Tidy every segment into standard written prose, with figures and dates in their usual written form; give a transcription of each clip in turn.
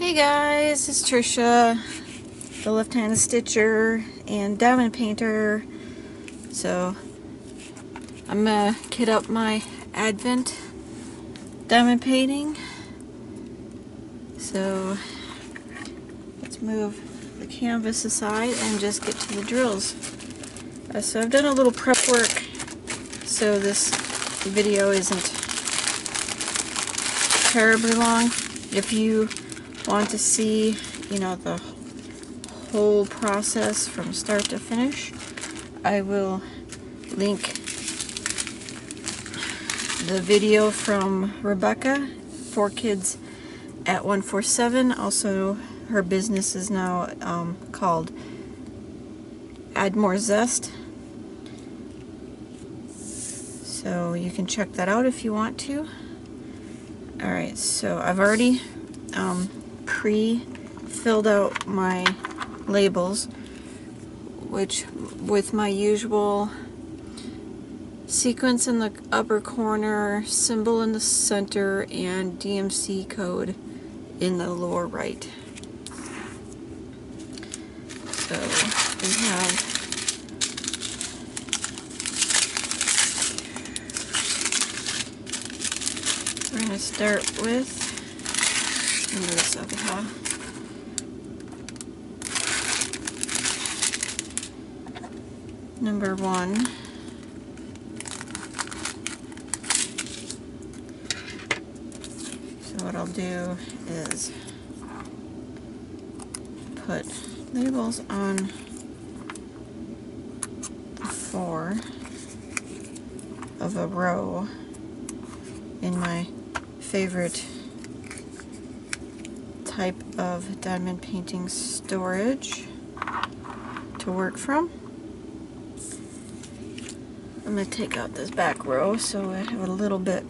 Hey guys, it's Trisha, the left-handed stitcher and diamond painter. So I'm gonna kit up my Advent diamond painting. So let's move the canvas aside and just get to the drills. So I've done a little prep work, so this video isn't terribly long. If you want to see, the whole process from start to finish, I will link the video from Rebecca, 4 Kids at 147. Also, her business is now called More Zest. So you can check that out if you want to. Alright, so I've already pre-filled out my labels, which with my usual sequence in the upper corner, symbol in the center, and DMC code in the lower right. So we have we're going to start with this over here. Number 1. So what I'll do is put labels on the 4 of a row in my favorite type of diamond painting storage to work from. I'm going to take out this back row so I have a little bit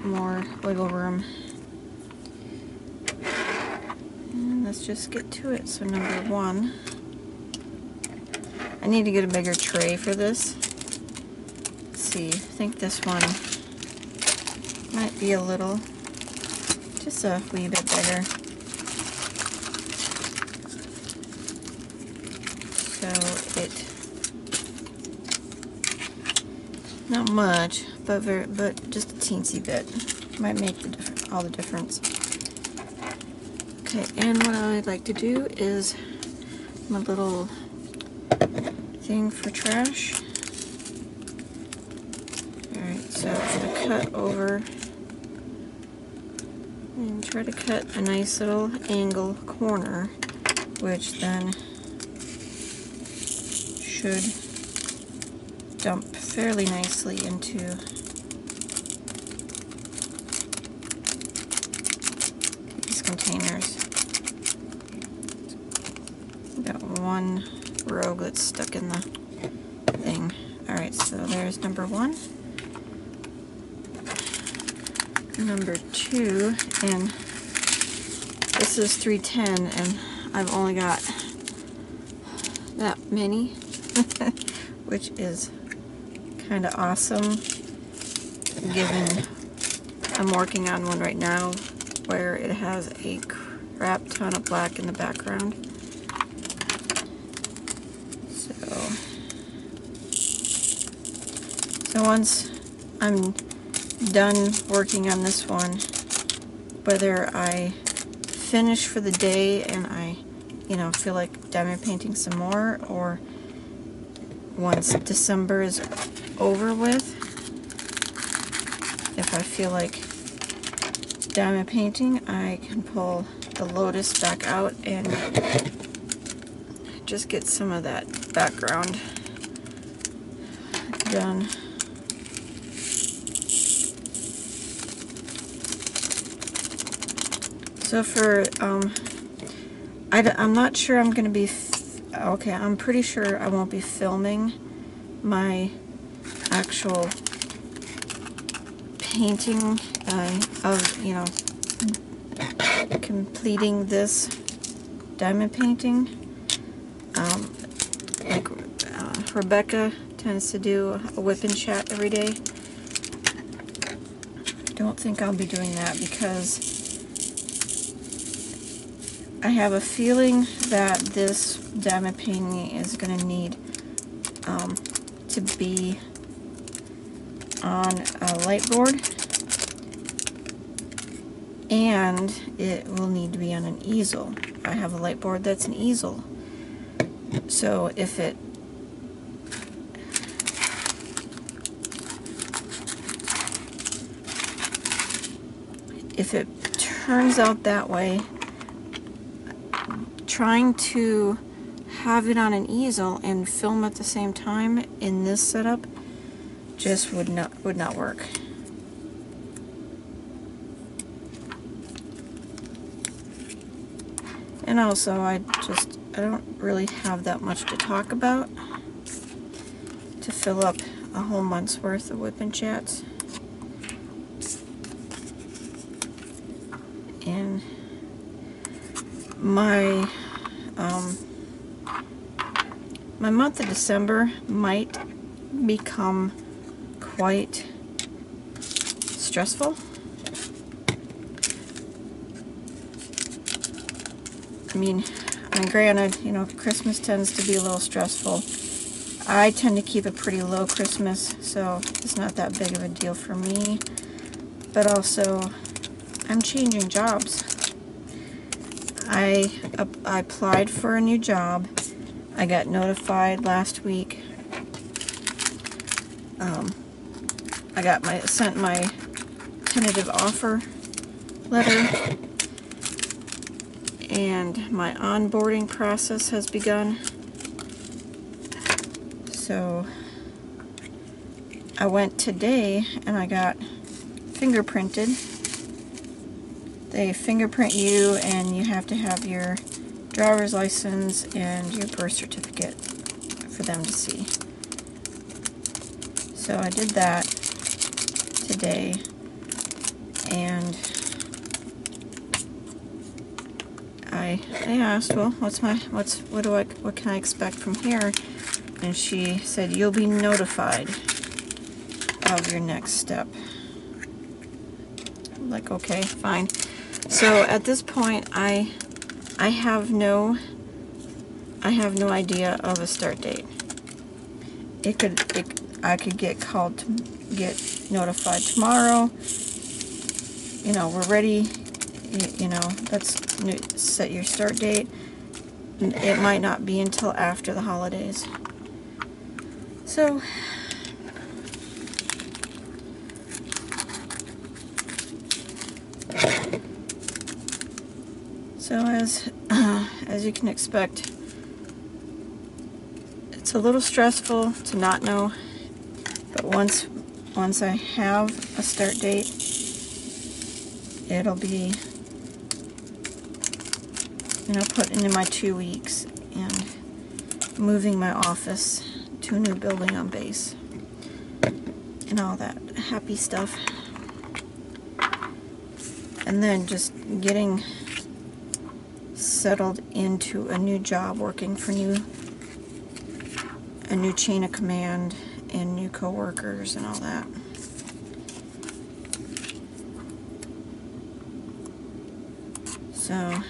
more wiggle room. And let's just get to it. So number 1, I need to get a bigger tray for this. Let's see, I think this one might be a little, just a wee bit bigger. So not much, but just a teensy bit might make all the difference. Okay, and what I would like to do is my little thing for trash. Alright, so I'm going to cut over and try to cut a nice little angle corner, which then should dump fairly nicely into these containers. Got one rogue that's stuck in the thing. Alright, so there's number 1. Number 2, and this is 310, and I've only got that many, which is kind of awesome, given I'm working on one right now where it has a crap ton of black in the background. So once I'm done working on this one, whether I finish for the day and I feel like diamond painting some more, or once December is over with, if I feel like diamond painting, I can pull the Lotus back out and just get some of that background done. So for, I'm not sure I'm going to be, okay, I'm pretty sure I won't be filming my actual painting of, completing this diamond painting. Like Rebecca tends to do a whip and chat every day. I don't think I'll be doing that because I have a feeling that this diamond painting is going to need to be on a light board, and it will need to be on an easel. I have a light board that's an easel, so if it turns out that way, trying to have it on an easel and film at the same time in this setup just would not work. And also, I don't really have that much to talk about to fill up a whole month's worth of whip and chats. And my my month of December might become quite stressful. I mean, granted, you know, Christmas tends to be a little stressful. I tend to keep a pretty low Christmas, so it's not that big of a deal for me. But also, I'm changing jobs. I applied for a new job. I got notified last week. I sent my tentative offer letter, and my onboarding process has begun. So I went today and I got fingerprinted. They fingerprint you, and you have to have your driver's license and your birth certificate for them to see. So I did that today, and I asked, well, what can I expect from here? And she said, you'll be notified of your next step. I'm like, okay, fine. So at this point, I have no idea of a start date. I could get called to get notified tomorrow. You know, we're ready. You know, let's set your start date. It might not be until after the holidays. So as you can expect, it's a little stressful to not know, but once I have a start date, it'll be, you know, put into my 2 weeks and moving my office to a new building on base and all that happy stuff. And then just getting settled into a new job, working for a new chain of command and new co-workers and all that. So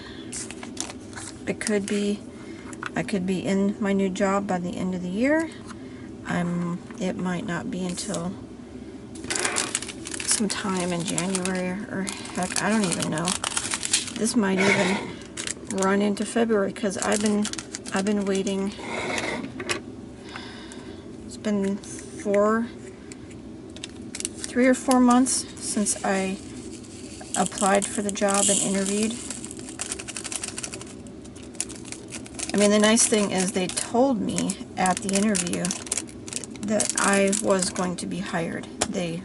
I could be in my new job by the end of the year. It might not be until sometime in January, or heck, I don't even know. This might even run into February, because I've been waiting. It's been 3 or 4 months since I applied for the job and interviewed. I mean, the nice thing is they told me at the interview that I was going to be hired. They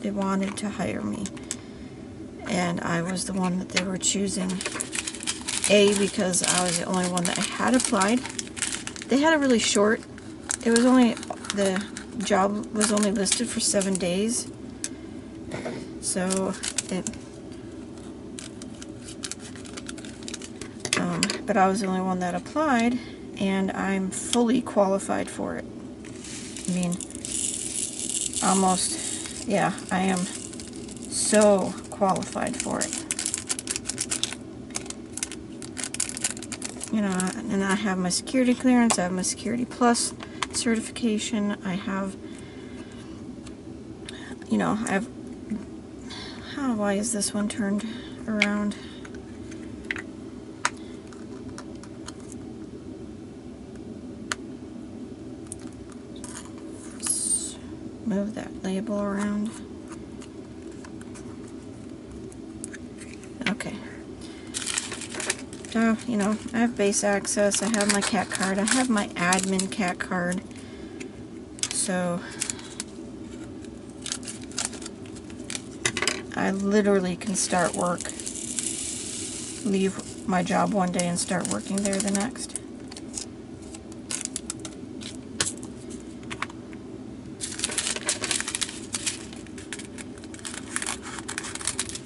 wanted to hire me, and I was the one that they were choosing. A, because I was the only one that had applied. They had it really short. The job was only listed for 7 days. So but I was the only one that applied, and I'm fully qualified for it. I mean, almost, yeah, I am so qualified for it. you know, and I have my security clearance, I have my Security Plus certification, I have, you know, I have, why is this one turned around? Let's move that label around. Okay. So, you know, I have base access, I have my CAT card, I have my admin CAT card. So, I literally can start work, leave my job one day and start working there the next.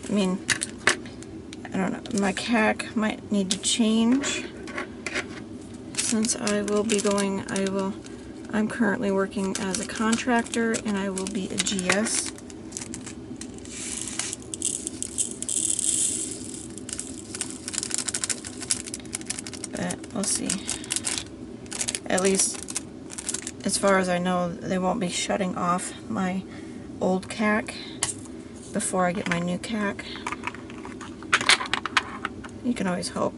I mean, I don't know, my CAC might need to change since I will be going, I'm currently working as a contractor and I will be a GS. But we'll see. At least, as far as I know, they won't be shutting off my old CAC before I get my new CAC. You can always hope.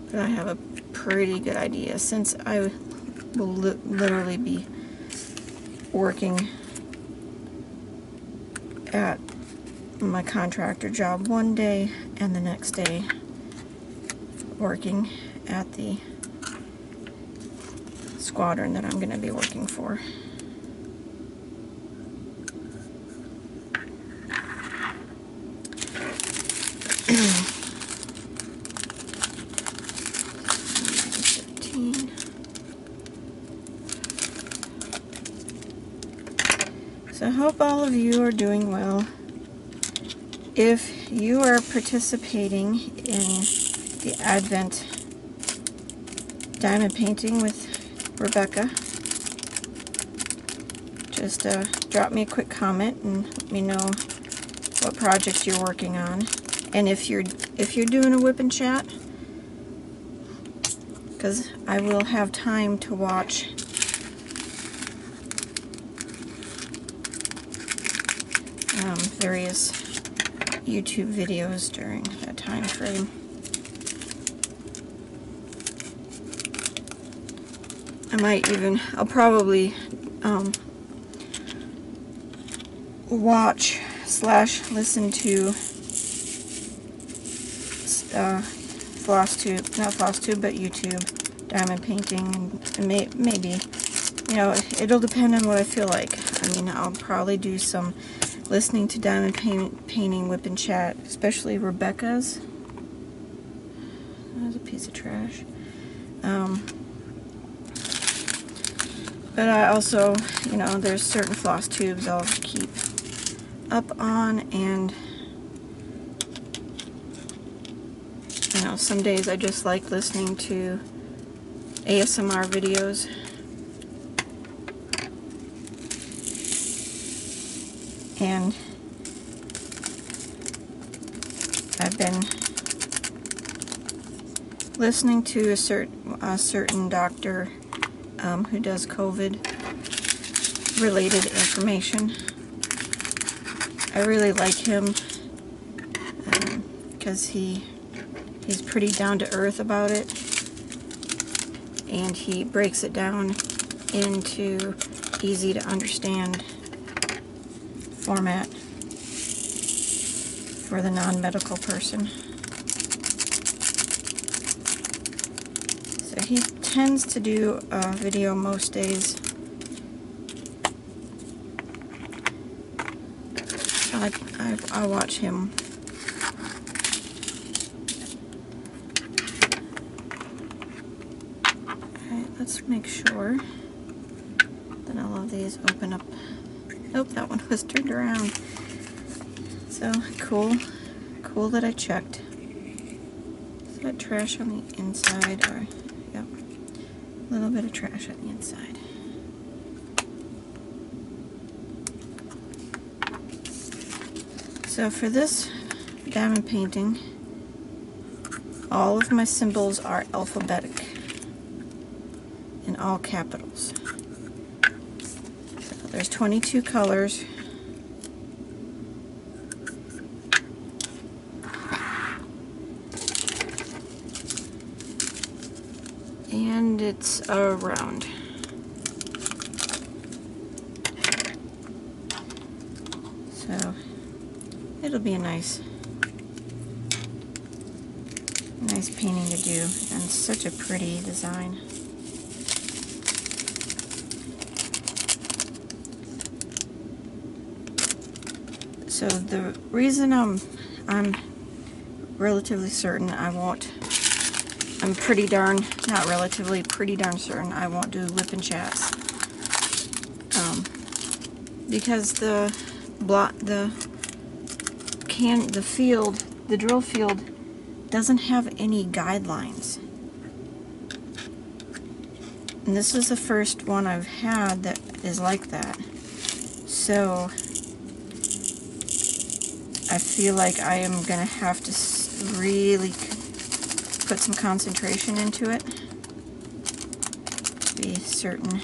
But I have a pretty good idea since I will literally be working at my contractor job one day and the next day working at the squadron that I'm going to be working for. So I hope all of you are doing well. If you are participating in the Advent diamond painting with Rebecca, just drop me a quick comment and let me know what projects you're working on. And if you're doing a whip and chat, because I will have time to watch various YouTube videos during that time frame. I'll probably watch / listen to not FlossTube, but YouTube diamond painting, and maybe, you know, it'll depend on what I feel like. I mean, I'll probably do some listening to diamond painting whip and chat, especially Rebecca's. That was a piece of trash. But I also, you know, there's certain floss tubes I'll keep up on, and you know, some days I just like listening to ASMR videos. And I've been listening to a certain doctor who does COVID-related information. I really like him because he's pretty down to earth about it, and he breaks it down into easy to understand format for the non-medical person. So he tends to do a video most days. I watch him. Alright, let's make sure that all of these open up. Nope, that one was turned around. So, cool that I checked. Is that trash on the inside? Or, yep, a little bit of trash on the inside. So for this diamond painting, all of my symbols are alphabetic in all capitals. So there's 22 colors. And it's a round. So it'll be a nice painting to do, and such a pretty design. So the reason I'm relatively certain I'm pretty darn certain I won't do lip and chats. Because the drill field doesn't have any guidelines. And this is the first one I've had that is like that. So I feel like I am going to have to really put some concentration into it to be certain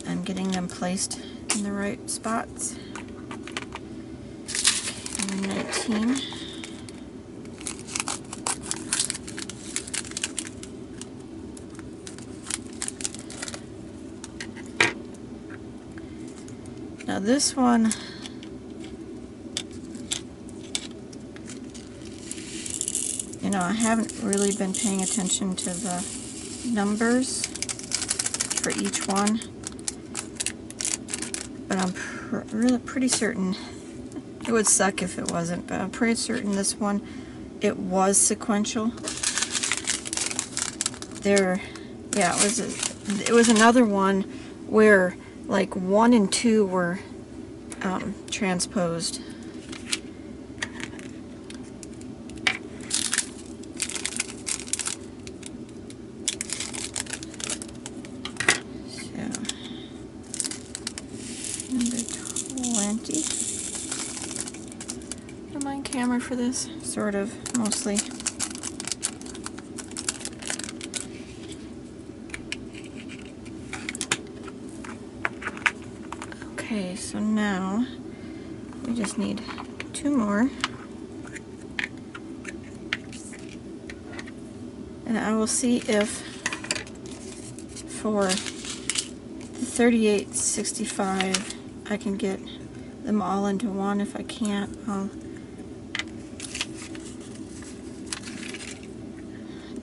I'm getting them placed in the right spots. Okay, 19. Now this one, you know, I haven't really been paying attention to the numbers for each one, but I'm really pretty certain, it would suck if it wasn't, but I'm pretty certain this one, it was sequential. Yeah, it was another one where like 1 and 2 were transposed. So, number 20. Am I on camera for this? Sort of, mostly. Okay, so now we just need 2 more. And I will see if for the 3865 I can get them all into one. If I can't, I'll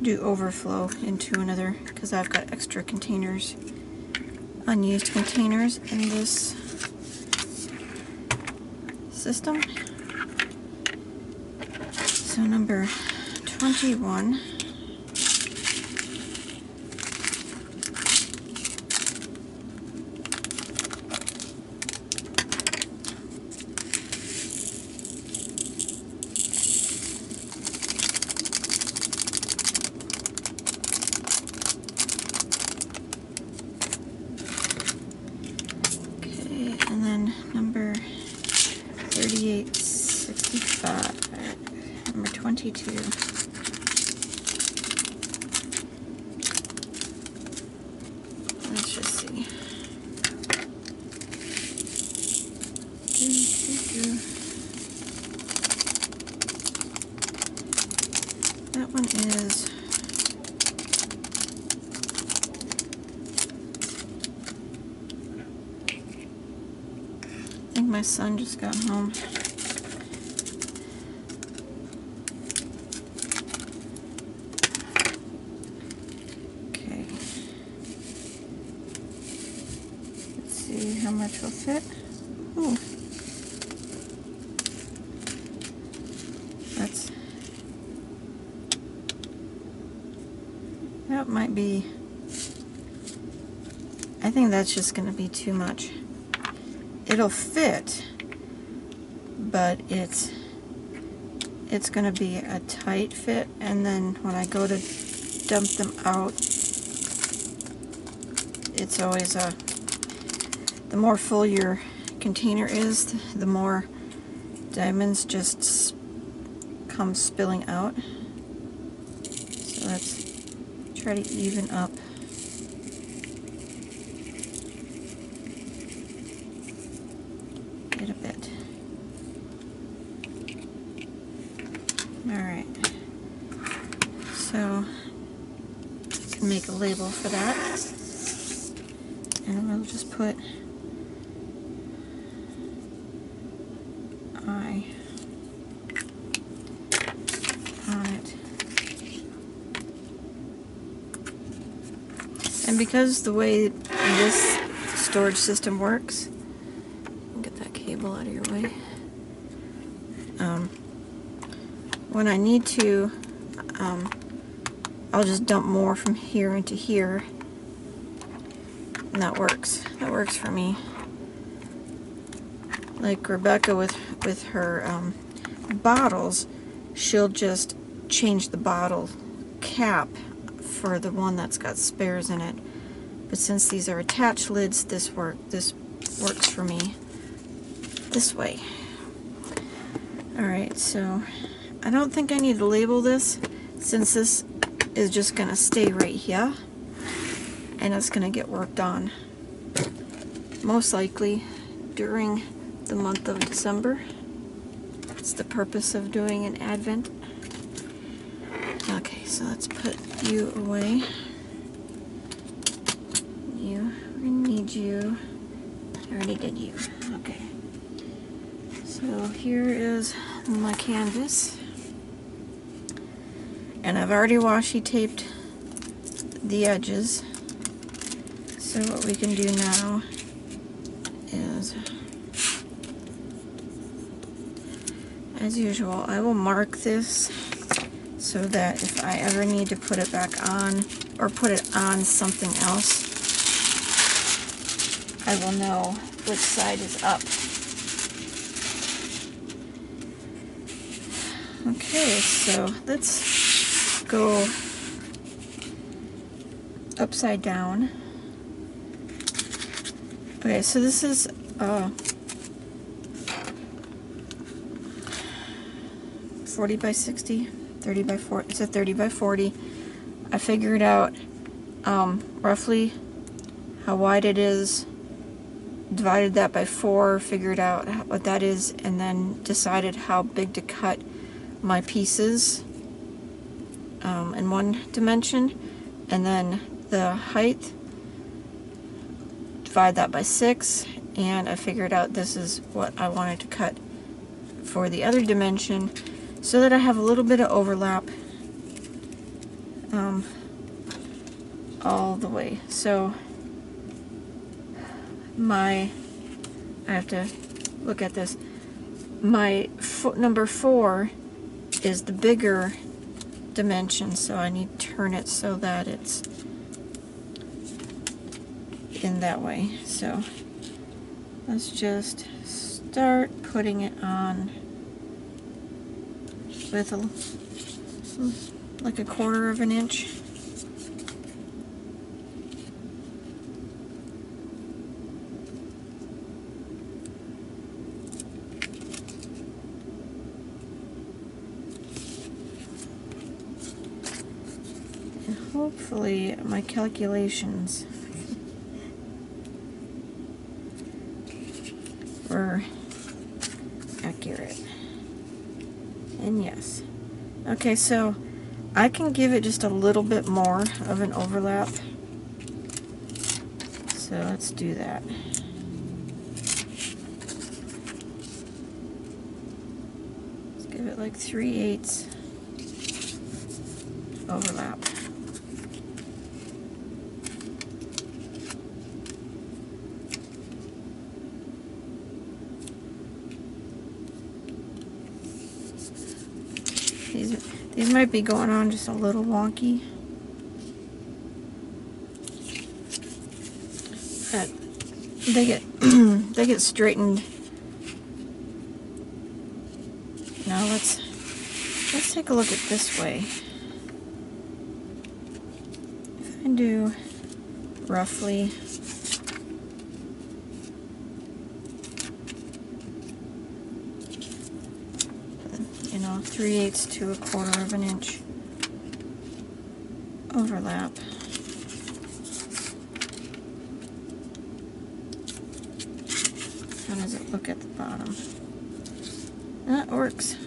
do overflow into another, because I've got extra containers, unused containers in this system. So number 21. Okay, and then number 3865, number 22. Let's just see. That one is I think my son just got home. Okay. Let's see how much will fit. Ooh. That might be, I think that's just going to be too much. It'll fit, but it's going to be a tight fit, and then when I go to dump them out, it's always the more full your container is, the more diamonds just come spilling out. let's try to even up. It a bit. Alright. So, you can make a label for that. And we'll just put I on it. And because the way this storage system works, get that cable out of your way. When I need to, I'll just dump more from here into here, and that works. That works for me. Like Rebecca with her bottles, she'll just change the bottle cap for the one that's got spares in it. But since these are attached lids, this works for me this way. Alright, so I don't think I need to label this, since this is just going to stay right here and it's going to get worked on most likely during the month of December. It's the purpose of doing an Advent. Okay, so let's put you away. You, we need you. I already did you. Okay. So here is my canvas. And I've already washi taped the edges. So what we can do now is, as usual, I will mark this so that if I ever need to put it back on or put it on something else, I will know which side is up. Okay, so let's go upside down. Okay, so this is 40 by 60, 30 by 40. It's a 30 by 40. I figured out roughly how wide it is, divided that by 4, figured out what that is, and then decided how big to cut my pieces in one dimension, and then the height, divide that by 6, and I figured out this is what I wanted to cut for the other dimension, so that I have a little bit of overlap all the way. So I have to look at this. My number 4 is the bigger dimension, so I need to turn it so that it's in that way. So let's just start putting it on with like a 1/4 of an inch. And hopefully my calculations were accurate. And yes. Okay, so I can give it just a little bit more of an overlap. So let's do that. Let's give it like 3/8 overlap. These might be going on just a little wonky, but they get they get straightened. Now let's take a look at this way. If I do roughly, you know, 3/8 to 1/4 of an inch. overlap. How does it look at the bottom? That works.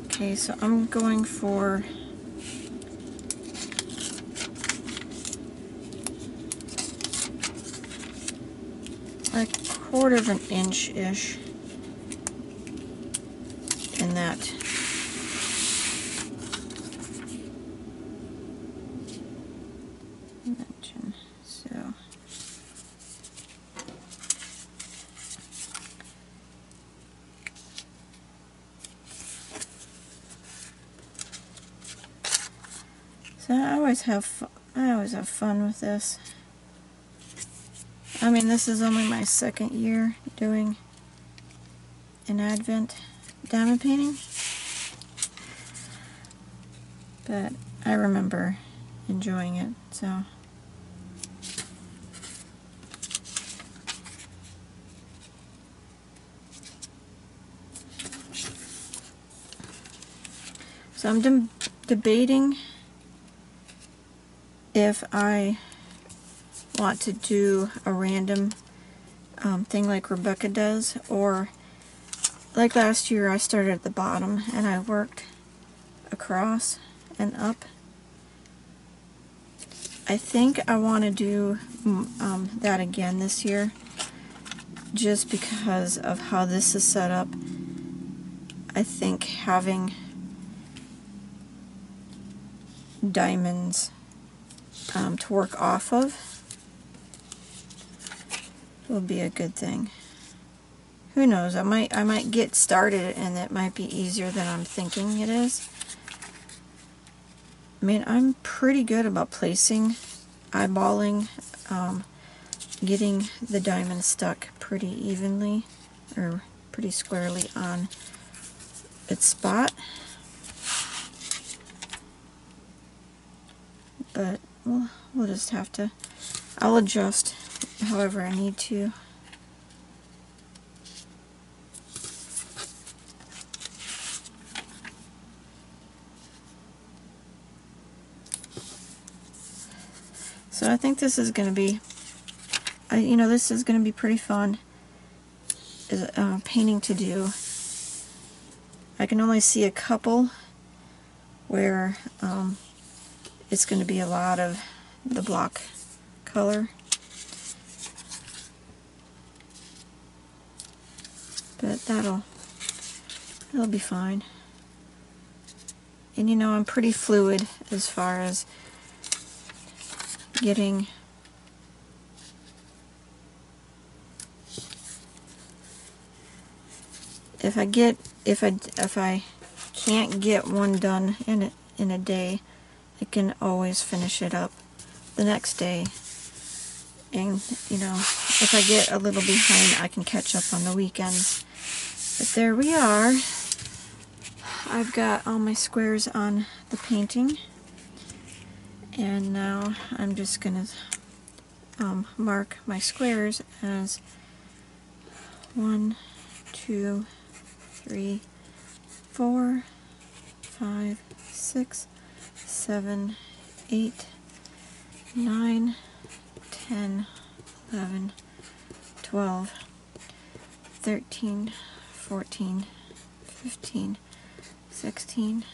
Okay, so I'm going for a 1/4 of an inch-ish in that dimension. So I always have fun with this. I mean, this is only my 2nd year doing an Advent diamond painting, but I remember enjoying it. So I'm debating if I want to do a random thing like Rebecca does, or like last year I started at the bottom and I worked across and up. I think I want to do that again this year, just because of how this is set up. I think having diamonds to work off of will be a good thing. Who knows? I might get started and it might be easier than I'm thinking it is. I mean, I'm pretty good about placing, eyeballing, getting the diamond stuck pretty evenly or pretty squarely on its spot. But we'll just have to, I'll adjust however I need to. So I think this is going to be, this is going to be pretty fun painting to do. I can only see a couple where it's going to be a lot of the block color. But that'll be fine. And I'm pretty fluid as far as getting if I can't get one done in a day, I can always finish it up the next day. And if I get a little behind, I can catch up on the weekends. But there we are. I've got all my squares on the painting. And now I'm just going to mark my squares as 1, 2, 3, 4, 5, 6, 7, 8, 9, 10, 11, 12, 13, 14, 15, 16,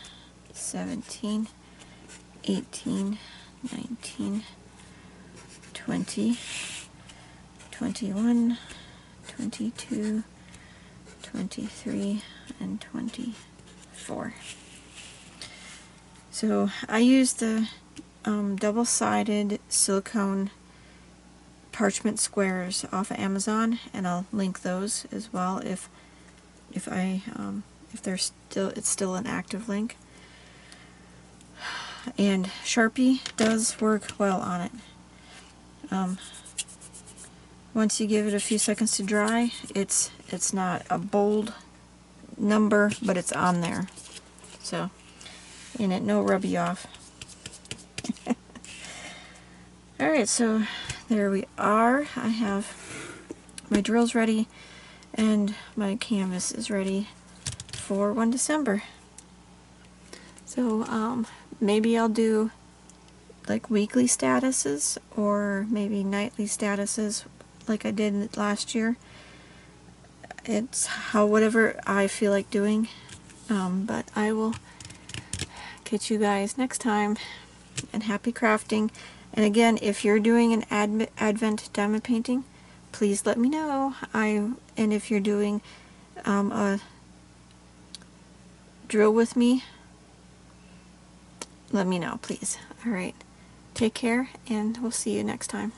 17, 18, 19, 20, 21, 22, 23, and 24. So I used the double-sided silicone parchment squares off of Amazon, and I'll link those as well if it's still an active link. And Sharpie does work well on it. Once you give it a few seconds to dry, it's not a bold number, but it's on there. So, and it no rub you off. Alright, so there we are. I have my drills ready and my canvas is ready for 1 December. So maybe I'll do like weekly statuses or maybe nightly statuses like I did last year. It's whatever I feel like doing, but I will catch you guys next time, and happy crafting. And again, if you're doing an Advent diamond painting, please let me know. And if you're doing a drill with me, let me know, please. Alright, take care, and we'll see you next time.